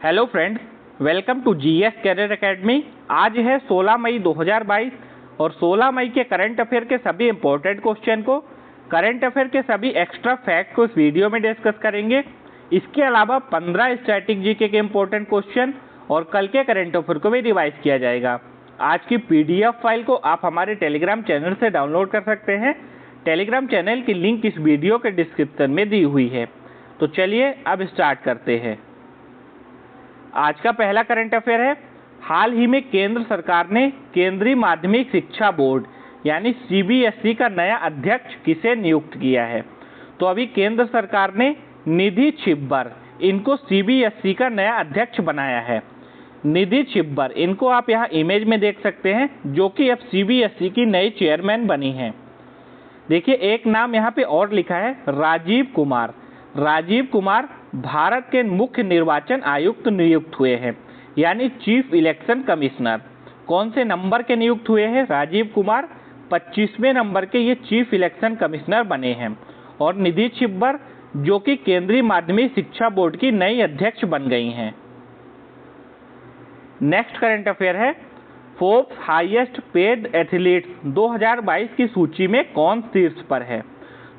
Hello friends, welcome to GS career academy. आज है 16 मई 2022 और 16 मई के करंट अफेयर के सभी इंपॉर्टेंट क्वेश्चन को, करंट अफेयर के सभी एक्स्ट्रा फैक्ट को इस वीडियो में डिस्कस करेंगे। इसके अलावा 15 स्टैटिक जीके के इंपॉर्टेंट क्वेश्चन और कल के करंट अफेयर को भी रिवाइज किया जाएगा। आज की पीडीएफ फाइल को आप हमारे टेलीग्राम चैनल से डाउनलोड कर सकते हैं। टेलीग्राम चैनल की लिंक इस वीडियो के डिस्क्रिप्शन में दी हुई है। तो चलिए अब स्टार्ट करते हैं। आज का पहला करंट अफेयर है, हाल ही में केंद्र सरकार ने केंद्रीय माध्यमिक शिक्षा बोर्ड यानी सीबीएसई का नया अध्यक्ष किसे नियुक्त किया है। तो अभी केंद्र सरकार ने निधि छिब्बर इनको सीबीएसई का नया अध्यक्ष बनाया है। निधि छिब्बर इनको आप यहाँ इमेज में देख सकते हैं, जो कि अब सीबीएसई की नई चेयरमैन बनी हैं। देखिए एक नाम यहाँ पे और लिखा है, राजीव कुमार। राजीव कुमार भारत के मुख्य निर्वाचन आयुक्त नियुक्त हुए हैं, यानी चीफ इलेक्शन कमिश्नर। कौन से नंबर के नियुक्त हुए हैं राजीव कुमार? 25वें नंबर के ये चीफ इलेक्शन कमिश्नर बने हैं। और निधि छिब्बर जो कि केंद्रीय माध्यमिक शिक्षा बोर्ड की नई अध्यक्ष बन गई हैं। नेक्स्ट करंट अफेयर है, फोर्ब्स हाईएस्ट पेड एथलीट्स 2022 की सूची में कौन शीर्ष पर है।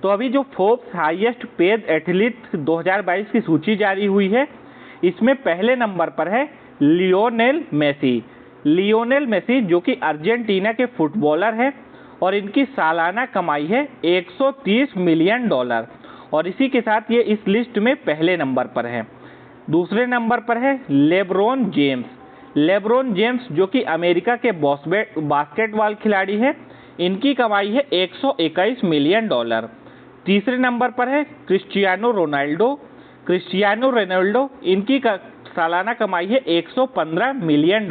तो अभी जो फोर्ब्स हाईएस्ट पेड एथलीट्स 2022 की सूची जारी हुई है, इसमें पहले नंबर पर है लियोनेल मेसी। लियोनेल मेसी जो कि अर्जेंटीना के फुटबॉलर हैं और इनकी सालाना कमाई है $130 मिलियन और इसी के साथ ये इस लिस्ट में पहले नंबर पर है। दूसरे नंबर पर है लेब्रॉन जेम्स। लेब्रॉन जेम्स जो कि अमेरिका के बास्केटबॉल खिलाड़ी हैं, इनकी कमाई है $121 मिलियन। तीसरे नंबर पर है क्रिस्टियानो रोनाल्डो। क्रिस्टियानो रोनाल्डो इनकी सालाना कमाई है $115 मिलियन।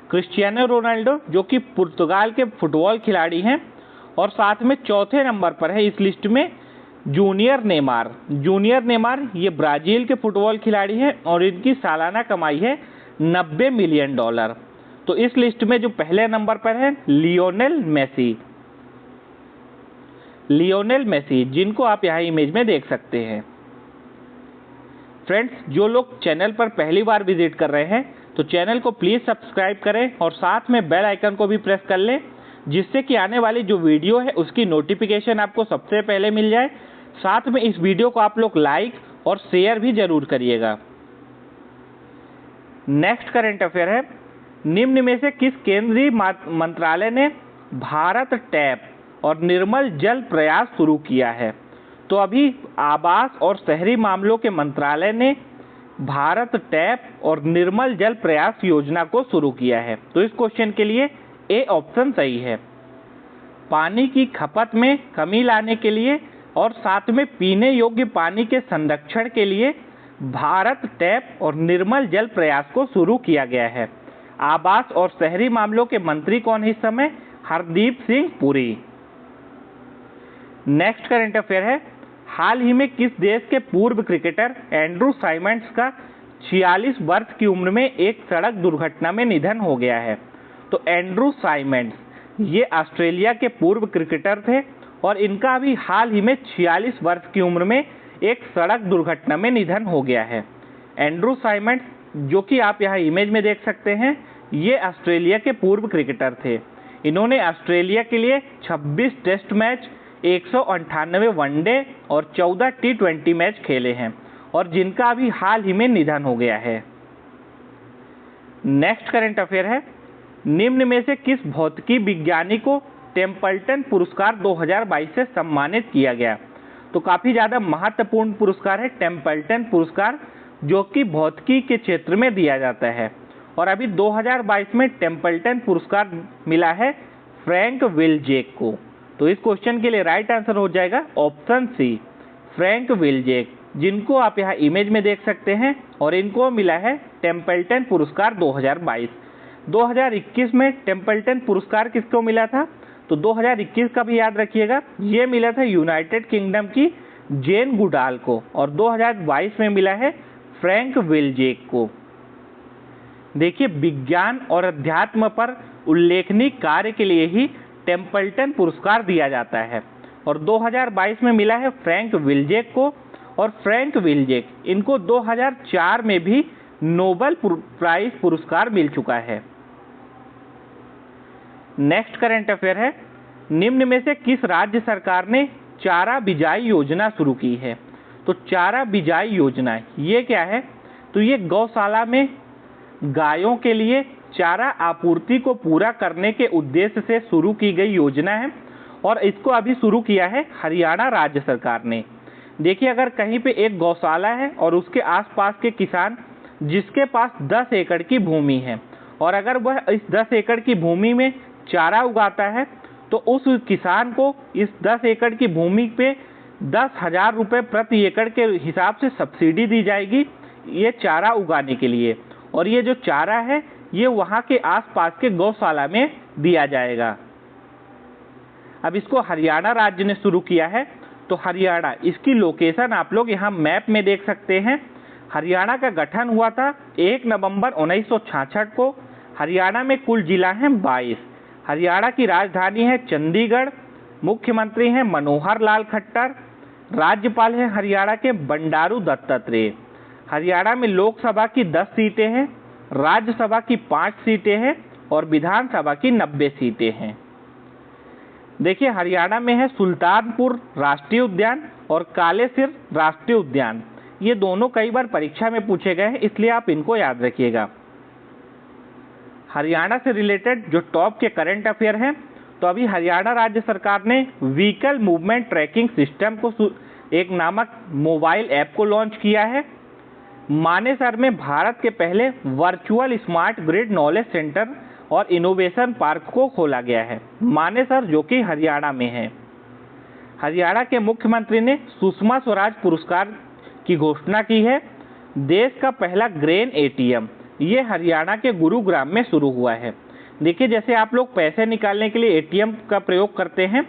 क्रिस्टियानो रोनाल्डो जो कि पुर्तगाल के फुटबॉल खिलाड़ी हैं। और साथ में चौथे नंबर पर है इस लिस्ट में जूनियर नेमार। जूनियर नेमार ये ब्राजील के फुटबॉल खिलाड़ी हैं और इनकी सालाना कमाई है $90 मिलियन। तो इस लिस्ट में जो पहले नंबर पर है लियोनेल मेसी। लियोनेल मेसी जिनको आप यहाँ इमेज में देख सकते हैं। फ्रेंड्स, जो लोग चैनल पर पहली बार विजिट कर रहे हैं तो चैनल को प्लीज़ सब्सक्राइब करें और साथ में बेल आइकन को भी प्रेस कर लें, जिससे कि आने वाली जो वीडियो है उसकी नोटिफिकेशन आपको सबसे पहले मिल जाए। साथ में इस वीडियो को आप लोग लाइक और शेयर भी जरूर करिएगा। नेक्स्ट करंट अफेयर है, निम्न में से किस केंद्रीय मंत्रालय ने भारत टैप और निर्मल जल प्रयास शुरू किया है। तो अभी आवास और शहरी मामलों के मंत्रालय ने भारत टैप और निर्मल जल प्रयास योजना को शुरू किया है। तो इस क्वेश्चन के लिए ए ऑप्शन सही है। पानी की खपत में कमी लाने के लिए और साथ में पीने योग्य पानी के संरक्षण के लिए भारत टैप और निर्मल जल प्रयास को शुरू किया गया है। आवास और शहरी मामलों के मंत्री कौन है इस समय? Hardeep Singh Puri. Next current affair है, हाल ही में किस देश के पूर्व क्रिकेटर एंड्रू साइमंड्स का 46 वर्ष की उम्र में एक सड़क दुर्घटना में निधन हो गया है। तो एंड्रू साइमंड्स ये ऑस्ट्रेलिया के पूर्व क्रिकेटर थे और इनका अभी हाल ही में 46 वर्ष की उम्र में एक सड़क दुर्घटना में निधन हो गया है। एंड्रू साइमंड्स जो कि आप यहाँ इमेज में देख सकते हैं, ये ऑस्ट्रेलिया के पूर्व क्रिकेटर थे। इन्होंने ऑस्ट्रेलिया के लिए 26 टेस्ट मैच, 198 वनडे और 14 T20 मैच खेले हैं और जिनका अभी हाल ही में निधन हो गया है। नेक्स्ट करंट अफेयर है, निम्न में से किस भौतिकी विज्ञानी को टेम्पल्टन पुरस्कार 2022 से सम्मानित किया गया। तो काफ़ी ज़्यादा महत्वपूर्ण पुरस्कार है टेम्पल्टन पुरस्कार, जो कि भौतिकी के क्षेत्र में दिया जाता है। और अभी 2022 में टेम्पल्टन पुरस्कार मिला है फ्रैंक विल्जेक को। तो इस क्वेश्चन के लिए राइट आंसर हो जाएगा ऑप्शन सी, फ्रैंक विल्जेक, जिनको आप यहाँ इमेज में देख सकते हैं। और इनको मिला है टेम्पल्टन पुरस्कार 2022। 2021 में टेम्पल्टन पुरस्कार किसको मिला था? तो 2021 का भी याद रखिएगा, ये मिला था यूनाइटेड किंगडम की जेन गुडाल को और 2022 में मिला है फ्रैंक विल्जेक को। देखिए, विज्ञान और अध्यात्म पर उल्लेखनीय कार्य के लिए ही टेम्पल्टन पुरस्कार दिया जाता है और 2022 में मिला है फ्रैंक विल्जेक को। और फ्रैंक विल्जेक इनको 2004 में भी नोबेल प्राइज पुरस्कार मिल चुका है। नेक्स्ट करंट अफेयर है, निम्न में से किस राज्य सरकार ने चारा बिजाई योजना शुरू की है? तो चारा बिजाई योजना ये क्या है? तो ये गौशाला में गायों के लिए चारा आपूर्ति को पूरा करने के उद्देश्य से शुरू की गई योजना है और इसको अभी शुरू किया है हरियाणा राज्य सरकार ने। देखिए, अगर कहीं पे एक गौशाला है और उसके आसपास के किसान जिसके पास 10 एकड़ की भूमि है और अगर वह इस 10 एकड़ की भूमि में चारा उगाता है तो उस किसान को इस 10 एकड़ की भूमि पे 10,000 रुपये प्रति एकड़ के हिसाब से सब्सिडी दी जाएगी ये चारा उगाने के लिए, और ये जो चारा है ये वहाँ के आसपास के गौशाला में दिया जाएगा। अब इसको हरियाणा राज्य ने शुरू किया है, तो हरियाणा, इसकी लोकेशन आप लोग यहाँ मैप में देख सकते हैं। हरियाणा का गठन हुआ था 1 नवंबर 1966 को। हरियाणा में कुल जिला हैं 22। हरियाणा की राजधानी है चंडीगढ़। मुख्यमंत्री हैं मनोहर लाल खट्टर। राज्यपाल हैं हरियाणा के बंडारू दत्तात्रेय। हरियाणा में लोकसभा की 10 सीटें हैं, राज्यसभा की 5 सीटें हैं और विधानसभा की 90 सीटें हैं। देखिए, हरियाणा में है सुल्तानपुर राष्ट्रीय उद्यान और कालेसिर राष्ट्रीय उद्यान। ये दोनों कई बार परीक्षा में पूछे गए हैं, इसलिए आप इनको याद रखिएगा। हरियाणा से रिलेटेड जो टॉप के करंट अफेयर हैं, तो अभी हरियाणा राज्य सरकार ने व्हीकल मूवमेंट ट्रैकिंग सिस्टम को एक नामक मोबाइल ऐप को लॉन्च किया है। मानेसर में भारत के पहले virtual smart grid knowledge centre और इनोवेशन पार्क को खोला गया है, मानेसर जो कि हरियाणा में है। हरियाणा के मुख्यमंत्री ने सुषमा स्वराज पुरस्कार की घोषणा की है। देश का पहला ग्रेन एटीएम ये हरियाणा के गुरुग्राम में शुरू हुआ है। देखिए, जैसे आप लोग पैसे निकालने के लिए एटीएम का प्रयोग करते हैं,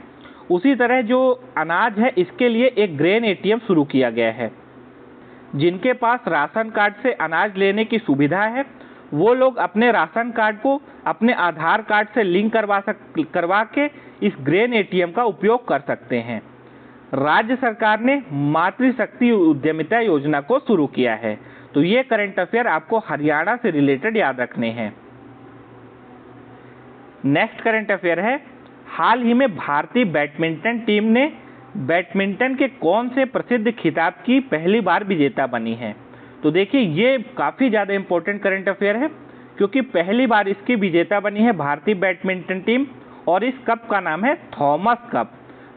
उसी तरह जो अनाज है इसके लिए एक ग्रेन एटीएम शुरू किया गया है। जिनके पास राशन कार्ड से अनाज लेने की सुविधा है वो लोग अपने राशन कार्ड को अपने आधार कार्ड से लिंक करवा के इस ग्रेन एटीएम का उपयोग कर सकते हैं। राज्य सरकार ने मातृशक्ति उद्यमिता योजना को शुरू किया है। तो ये करंट अफेयर आपको हरियाणा से रिलेटेड याद रखने हैं। नेक्स्ट करंट अफेयर है, हाल ही में भारतीय बैडमिंटन टीम ने बैडमिंटन के कौन से प्रसिद्ध खिताब की पहली बार विजेता बनी है? तो देखिए, ये काफ़ी ज़्यादा इंपॉर्टेंट करंट अफेयर है क्योंकि पहली बार इसकी विजेता बनी है भारतीय बैडमिंटन टीम और इस कप का नाम है थॉमस कप।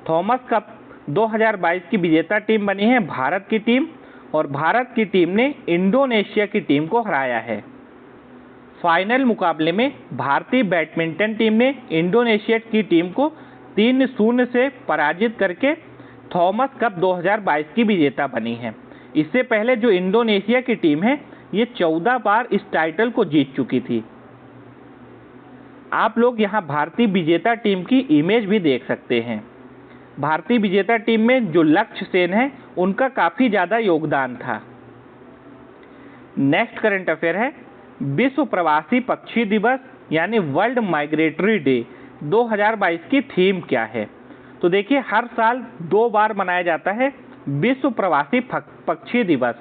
थॉमस कप 2022 की विजेता टीम बनी है भारत की टीम, और भारत की टीम ने इंडोनेशिया की टीम को हराया है। फाइनल मुकाबले में भारतीय बैडमिंटन टीम ने इंडोनेशिया की टीम को 3-0 से पराजित करके थॉमस कप 2022 की विजेता बनी है। इससे पहले जो इंडोनेशिया की टीम है ये 14 बार इस टाइटल को जीत चुकी थी। आप लोग यहाँ भारतीय विजेता टीम की इमेज भी देख सकते हैं। भारतीय विजेता टीम में जो लक्ष्य सेन है उनका काफ़ी ज़्यादा योगदान था। नेक्स्ट करंट अफेयर है, विश्व प्रवासी पक्षी दिवस यानी वर्ल्ड माइग्रेटरी डे 2022 की थीम क्या है? तो देखिए, हर साल 2 बार मनाया जाता है विश्व प्रवासी पक्षी दिवस,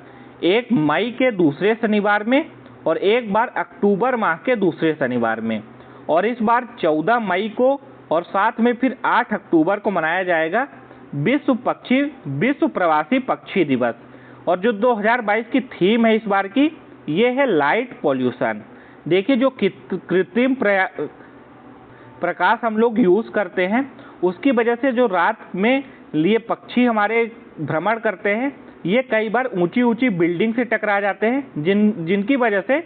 एक मई के दूसरे शनिवार में और एक बार अक्टूबर माह के दूसरे शनिवार में। और इस बार 14 मई को और साथ में फिर 8 अक्टूबर को मनाया जाएगा विश्व प्रवासी पक्षी दिवस। और जो 2022 की थीम है इस बार की, ये है लाइट पॉल्यूशन। देखिए, जो कृत्रिम प्रकाश हम लोग यूज़ करते हैं उसकी वजह से जो रात में लिए पक्षी हमारे भ्रमण करते हैं ये कई बार ऊंची ऊंची बिल्डिंग से टकरा जाते हैं जिनकी वजह से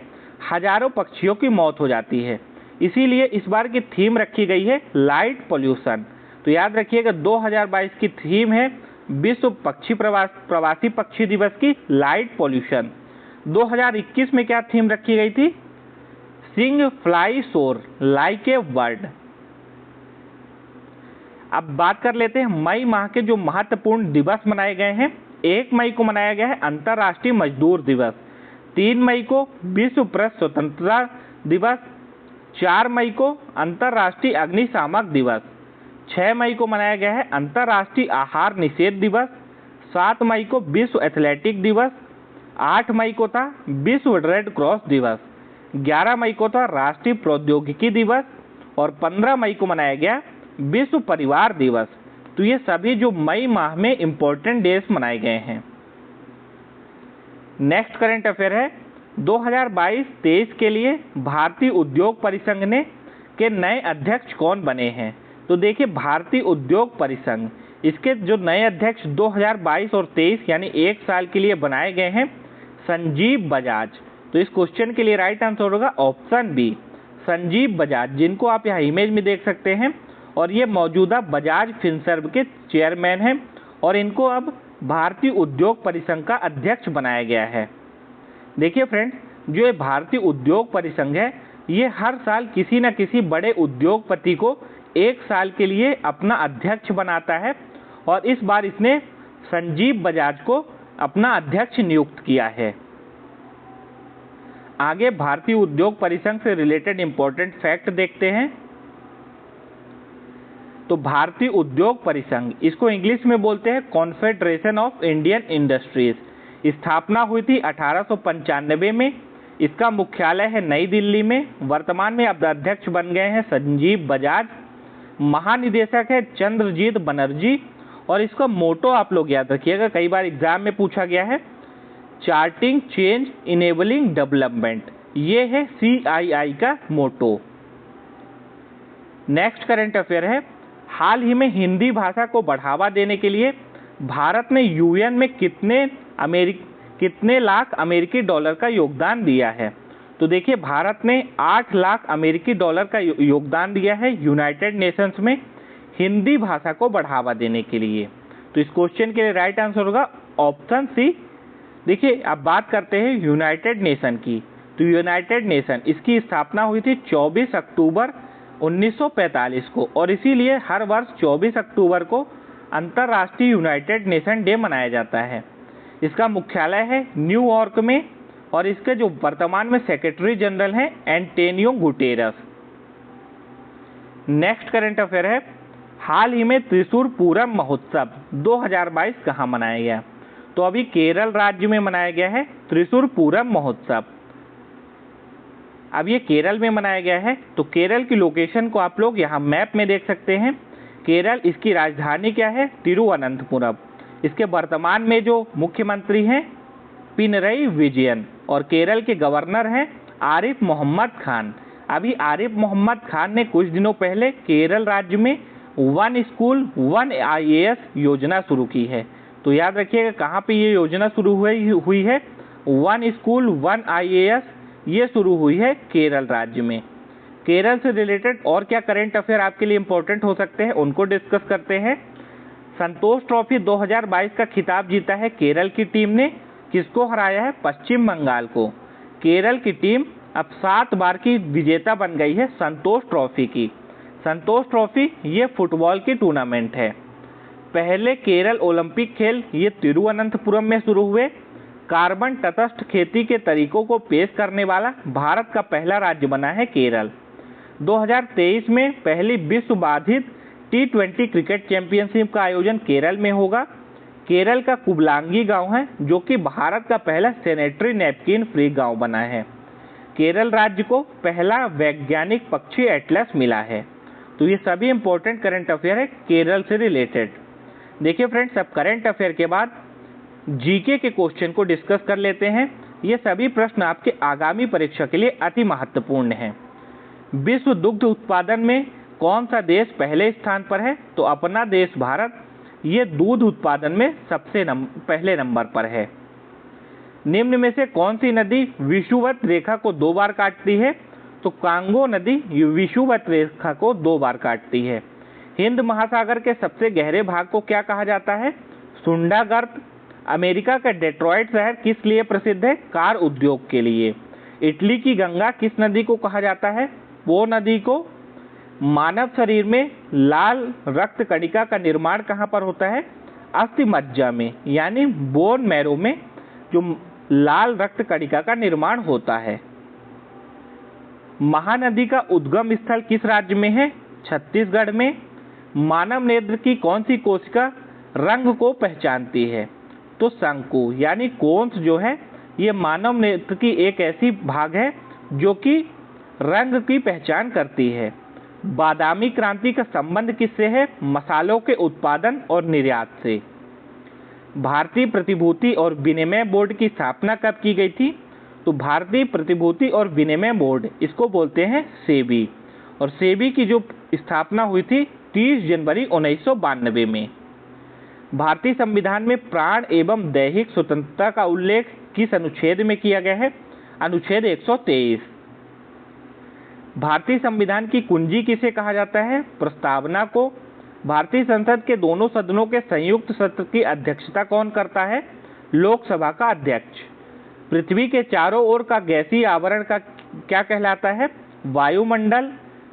हजारों पक्षियों की मौत हो जाती है। इसीलिए इस बार की थीम रखी गई है लाइट पॉल्यूशन। तो याद रखिएगा 2022 की थीम है विश्व प्रवासी पक्षी दिवस की लाइट पॉल्यूशन। 2021 में क्या थीम रखी गई थी? सिंग फ्लाई सोर लाइक ए बर्ड। अब बात कर लेते हैं मई माह के जो महत्वपूर्ण दिवस मनाए गए हैं। 1 मई को मनाया गया है अंतर्राष्ट्रीय मजदूर दिवस, 3 मई को विश्व प्रेस स्वतंत्रता दिवस, 4 मई को अंतर्राष्ट्रीय अग्निशामक दिवस, 6 मई को मनाया गया है अंतर्राष्ट्रीय आहार निषेध दिवस, 7 मई को विश्व एथलेटिक दिवस, 8 मई को था विश्व रेड क्रॉस दिवस, 11 मई को था राष्ट्रीय प्रौद्योगिकी दिवस और 15 मई को मनाया गया विश्व परिवार दिवस। तो ये सभी जो मई माह में इंपॉर्टेंट डेज मनाए गए हैं। नेक्स्ट करंट अफेयर है 2022-23 के लिए भारतीय उद्योग परिसंघ ने के नए अध्यक्ष कौन बने हैं। तो देखिए भारतीय उद्योग परिसंघ, इसके जो नए अध्यक्ष 2022 और 23 यानी 1 साल के लिए बनाए गए हैं संजीव बजाज। तो इस क्वेश्चन के लिए राइट आंसर होगा ऑप्शन बी, संजीव बजाज, जिनको आप यहाँ इमेज में देख सकते हैं। और ये मौजूदा बजाज फिनसर्व के चेयरमैन हैं और इनको अब भारतीय उद्योग परिसंघ का अध्यक्ष बनाया गया है। देखिए फ्रेंड्स, जो ये भारतीय उद्योग परिसंघ है ये हर साल किसी न किसी बड़े उद्योगपति को 1 साल के लिए अपना अध्यक्ष बनाता है और इस बार इसने संजीव बजाज को अपना अध्यक्ष नियुक्त किया है। आगे भारतीय उद्योग परिसंघ से रिलेटेड इंपॉर्टेंट फैक्ट देखते हैं। तो भारतीय उद्योग परिसंघ, इसको इंग्लिश में बोलते हैं कॉन्फेडरेशन ऑफ इंडियन इंडस्ट्रीज, स्थापना हुई थी 1895 में। इसका मुख्यालय है नई दिल्ली में। वर्तमान में अब अध्यक्ष बन गए हैं संजीव बजाज। महानिदेशक है चंद्रजीत बनर्जी और इसका मोटो आप लोग याद रखिएगा, कई बार एग्जाम में पूछा गया है, चार्टिंग चेंज इनेबलिंग डेवलपमेंट। ये है CII का मोटो। नेक्स्ट करंट अफेयर है हाल ही में हिंदी भाषा को बढ़ावा देने के लिए भारत ने UN में कितने लाख अमेरिकी डॉलर का योगदान दिया है। तो देखिए भारत ने 8 लाख अमेरिकी डॉलर का योगदान दिया है यूनाइटेड नेशंस में हिंदी भाषा को बढ़ावा देने के लिए। तो इस क्वेश्चन के लिए राइट आंसर होगा ऑप्शन सी। देखिए अब बात करते हैं यूनाइटेड नेशन की। तो यूनाइटेड नेशन, इसकी स्थापना हुई थी 24 अक्टूबर 1945 को और इसीलिए हर वर्ष 24 अक्टूबर को अंतर्राष्ट्रीय यूनाइटेड नेशन डे मनाया जाता है। इसका मुख्यालय है न्यूयॉर्क में और इसके जो वर्तमान में सेक्रेटरी जनरल हैं Antonio Guterres. Next current affair है हाल ही में त्रिशूर पूरम महोत्सव 2022 कहाँ मनाया गया। तो अभी केरल राज्य में मनाया गया है त्रिशूर पूरम महोत्सव। अब ये केरल में मनाया गया है। तो केरल की लोकेशन को आप लोग यहाँ मैप में देख सकते हैं। केरल, इसकी राजधानी क्या है, तिरुवनंतपुरम। इसके वर्तमान में जो मुख्यमंत्री हैं पिनरई विजयन और केरल के गवर्नर हैं आरिफ मोहम्मद खान। अभी आरिफ मोहम्मद खान ने कुछ दिनों पहले केरल राज्य में 1 स्कूल 1 IAS योजना शुरू की है। तो याद रखिएगा कहाँ पे ये योजना शुरू हुई है, 1 स्कूल 1 IAS ये शुरू हुई है केरल राज्य में। केरल से रिलेटेड और क्या करंट अफेयर आपके लिए इंपॉर्टेंट हो सकते हैं उनको डिस्कस करते हैं। संतोष ट्रॉफी 2022 का खिताब जीता है केरल की टीम ने। किसको हराया है, पश्चिम बंगाल को। केरल की टीम अब 7 बार की विजेता बन गई है संतोष ट्रॉफी की। संतोष ट्रॉफी ये फुटबॉल की टूर्नामेंट है। पहले केरल ओलंपिक खेल ये तिरुवनंतपुरम में शुरू हुए। कार्बन तटस्थ खेती के तरीकों को पेश करने वाला भारत का पहला राज्य बना है केरल। 2023 में पहली विश्व बाधित T20 क्रिकेट चैंपियनशिप का आयोजन केरल में होगा। केरल का कुबलांगी गांव है जो कि भारत का पहला सैनिटरी नैपकिन फ्री गांव बना है। केरल राज्य को पहला वैज्ञानिक पक्षी एटलस मिला है। तो ये सभी इंपॉर्टेंट करंट अफेयर है केरल से रिलेटेड। देखिए फ्रेंड्स, अब करंट अफेयर के बाद जीके के क्वेश्चन को डिस्कस कर लेते हैं। ये सभी प्रश्न आपके आगामी परीक्षा के लिए अति महत्वपूर्ण हैं। विश्व दुग्ध उत्पादन में कौन सा देश पहले स्थान पर है। तो अपना देश भारत ये दूध उत्पादन में सबसे पहले नंबर पर है। निम्न में से कौन सी नदी विषुवत रेखा को 2 बार काटती है। तो कांगो नदी विषुवत रेखा को 2 बार काटती है। हिंद महासागर के सबसे गहरे भाग को क्या कहा जाता है, सुंडागर्त। अमेरिका का डेट्रॉइट शहर किस लिए प्रसिद्ध है, कार उद्योग के लिए। इटली की गंगा किस नदी को कहा जाता है, पो नदी को। मानव शरीर में लाल रक्त कणिका का निर्माण कहाँ पर होता है, अस्थि मज्जा में, यानी बोन मैरो में जो लाल रक्त कणिका का निर्माण होता है। महानदी का उद्गम स्थल किस राज्य में है, छत्तीसगढ़ में। मानव नेत्र की कौन सी कोशिका रंग को पहचानती है, तो शंकु यानी कोन्स जो है ये मानव नेत्र की एक ऐसी भाग है जो कि रंग की पहचान करती है। बादामी क्रांति का संबंध किससे है? मसालों के उत्पादन और निर्यात से। भारतीय प्रतिभूति और विनिमय बोर्ड की स्थापना कब की गई थी? तो भारतीय प्रतिभूति और विनिमय बोर्ड, इसको बोलते हैं सेबी, और सेबी की जो स्थापना हुई थी 30 जनवरी 1992 में। भारतीय संविधान में प्राण एवं दैहिक स्वतंत्रता का उल्लेख किस अनुच्छेद में किया गया है? अनुच्छेद 123। भारतीय संविधान की कुंजी किसे कहा जाता है? प्रस्तावना को। भारतीय संसद के दोनों सदनों के संयुक्त सत्र की अध्यक्षता कौन करता है? लोकसभा का अध्यक्ष। पृथ्वी के चारों ओर का गैसीय आवरण का क्या कहलाता है? वायुमंडल।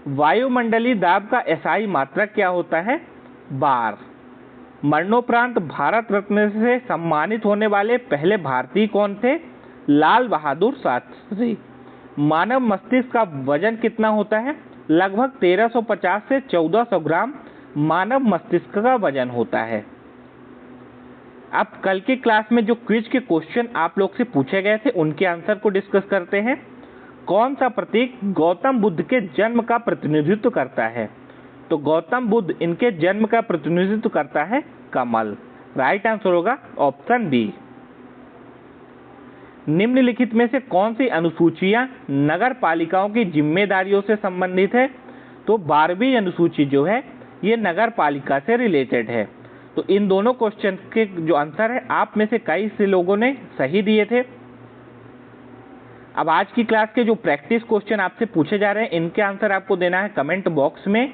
वायुमंडलीय दाब का एसआई मात्रक क्या होता है? बार। मरणोपरांत भारत रत्न से सम्मानित होने वाले पहले भारतीय कौन थे? लाल बहादुर शास्त्री। मानव मस्तिष्क का वजन कितना होता है? लगभग 1350 से 1400 ग्राम मानव मस्तिष्क का वजन होता है। अब कल की क्लास में जो क्विज के क्वेश्चन आप लोग से पूछे गए थे उनके आंसर को डिस्कस करते हैं। कौन सा प्रतीक गौतम बुद्ध के जन्म का प्रतिनिधित्व करता है? तो गौतम बुद्ध, इनके जन्म का प्रतिनिधित्व करता है कमल। राइट आंसर होगा ऑप्शन बी। निम्नलिखित में से कौन सी अनुसूचियां नगर पालिकाओं की जिम्मेदारियों से संबंधित है? तो 12वीं अनुसूची जो है ये नगर पालिका से रिलेटेड है। तो इन दोनों क्वेश्चन के जो आंसर है आप में से कई से लोगों ने सही दिए थे। अब आज की क्लास के जो प्रैक्टिस क्वेश्चन आपसे पूछे जा रहे हैं इनके आंसर आपको देना है कमेंट बॉक्स में।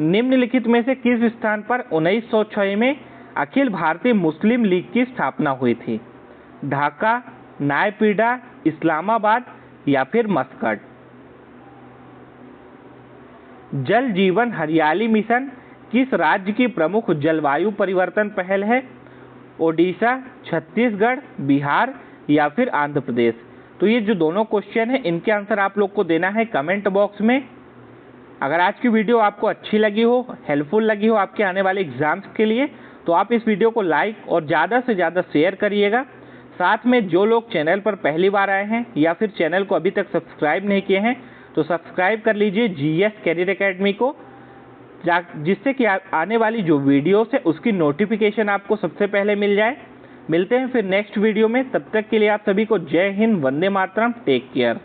निम्नलिखित में से किस स्थान पर 1906 में अखिल भारतीय मुस्लिम लीग की स्थापना हुई थी? ढाका, नायपीडा, इस्लामाबाद या फिर मस्कट? जल जीवन हरियाली मिशन किस राज्य की प्रमुख जलवायु परिवर्तन पहल है? ओडिशा, छत्तीसगढ़, बिहार या फिर आंध्र प्रदेश? तो ये जो दोनों क्वेश्चन है इनके आंसर आप लोग को देना है कमेंट बॉक्स में। अगर आज की वीडियो आपको अच्छी लगी हो, हेल्पफुल लगी हो आपके आने वाले एग्जाम्स के लिए, तो आप इस वीडियो को लाइक और ज़्यादा से ज़्यादा शेयर करिएगा। साथ में जो लोग चैनल पर पहली बार आए हैं या फिर चैनल को अभी तक सब्सक्राइब नहीं किए हैं तो सब्सक्राइब कर लीजिए जीएस कैरियर एकेडमी को, जिससे कि आने वाली जो वीडियोस है उसकी नोटिफिकेशन आपको सबसे पहले मिल जाए। मिलते हैं फिर नेक्स्ट वीडियो में, तब तक के लिए आप सभी को जय हिंद, वंदे मातरम, टेक केयर।